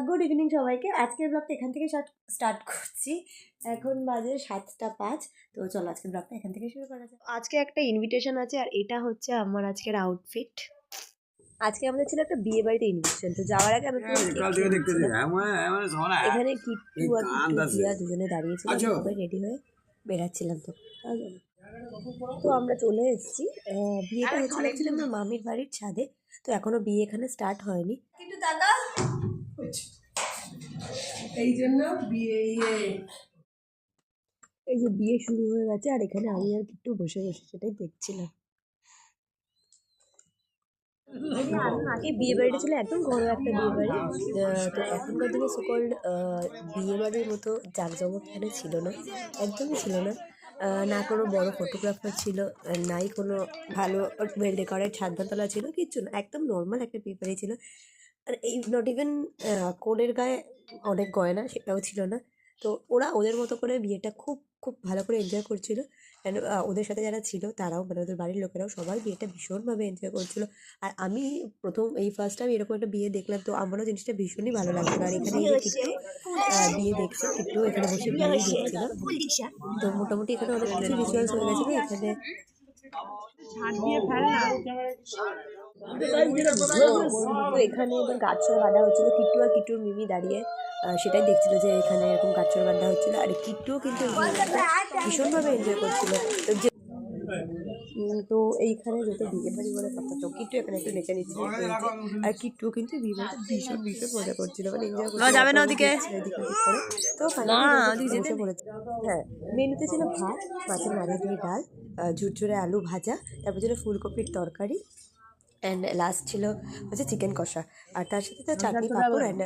Good evening সবাইকে। আজকের ব্লগটা এখান থেকে স্টার্ট করছি। এখন বাজে 7টা 5। তো চলো আজকের ব্লগটা এখান থেকে শুরু করা যাক। আজকে একটা ইনভিটেশন আছে আর এটা হচ্ছে আমার আজকের আউটফিট। আজকে আমাদের ছিল একটা বিয়ে বাড়িতে ইনভিটেশন। তো যাওয়ার আগে আমি এখানে কিট্টু আর কিট্টু প্রিয়া দুজনে দাঁড়িয়েছিল, সবাই রেডি হয়ে বেড়াচ্ছিলাম। তো আমরা চলে এসেছি। বিয়েটা হচ্ছিল আমার মামির বাড়ির ছাদে। তো এখনো বিয়ে এখানে স্টার্ট হয়নি। কিন্তু দাদা এই জন্য এই যে বিয়ে শুরু হয়ে গেছে আর এখানে আমি আর কিট্টু বসে বসে সেটাই দেখছিলাম। এই বিয়ে বাড়িটা ছিল একদম ঘরোয়া একটা বিয়ে বাড়ি। তো এখনকার দিনে সুকল্ড বিয়ে বাড়ির মতো জাঁকজমক এখানে ছিল না, একদমই ছিল না। না কোনো বড় ফটোগ্রাফার ছিল, নাই কোনো ভালো ওয়েল ডেকোরেট ছাদনাতলা ছিল, কিচ্ছু না, একদম নর্মাল একটা বিয়ে বাড়ি ছিল। আর এই নট ইভেন কনের গায়ে অনেক গয়না সেটাও ছিল না। তো ওরা ওদের মতো করে বিয়েটা খুব খুব ভালো করে এনজয় করছিল। অ্যান্ড ওদের সাথে যারা ছিল তারাও, মানে ওদের বাড়ির লোকেরাও সবাই বিয়েটা ভীষণভাবে এনজয় করছিল। আর আমি এই ফার্স্ট টাইম এরকম একটা বিয়ে দেখলাম, তো আমারও জিনিসটা ভীষণই ভালো লাগছিল। আর এখানে এই যে কিট্টু বিয়ে দেখছে, কিট্টু এখানে বসে বিয়ে দেখছিল। তো মোটামুটি এখানে অনেক কিছু রিচুয়ালস হয়ে গেছিলো এখানে। তো এখানে এবার গাছর বাঁধা হচ্ছিল, কিট্টু আর কিট্টুর মিমি দাঁড়িয়ে সেটাই দেখছিল যে এখানে এরকম গাছর বাঁধা হচ্ছিল। আর কিট্টুও কিন্তু ভীষণভাবে এনজয় করছিল। তো এইখানে যত বিয়ে বাড়ি বলে কথা, তো কিট্টু এখানে একটু নেচে নিচ্ছে। আর কিট্টু কিন্তু বিয়ে বাড়িতে ভীষণ ভীষণ মজা করছিল, মানে এনজয় করছিল। যাবে না ওদিকে করে। তো বসে পড়েছে। হ্যাঁ, মেনুতে ছিল ভাত, মাছের মাথা দিয়ে ডাল, ঝুরঝুরে আলু ভাজা, তারপর ছিল ফুলকপির তরকারি, অ্যান্ড লাস্ট ছিল হচ্ছে চিকেন কষা। আর তার সাথে তো চাটনি পাঁপড়, অ্যান্ড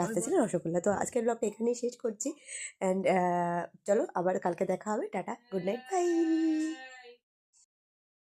রাস্তায় ছিল রসগোল্লা। তো আজকের ব্লগটা এখানেই শেষ করছি। অ্যান্ড চলো আবার কালকে দেখা হবে। Tata, good night, by.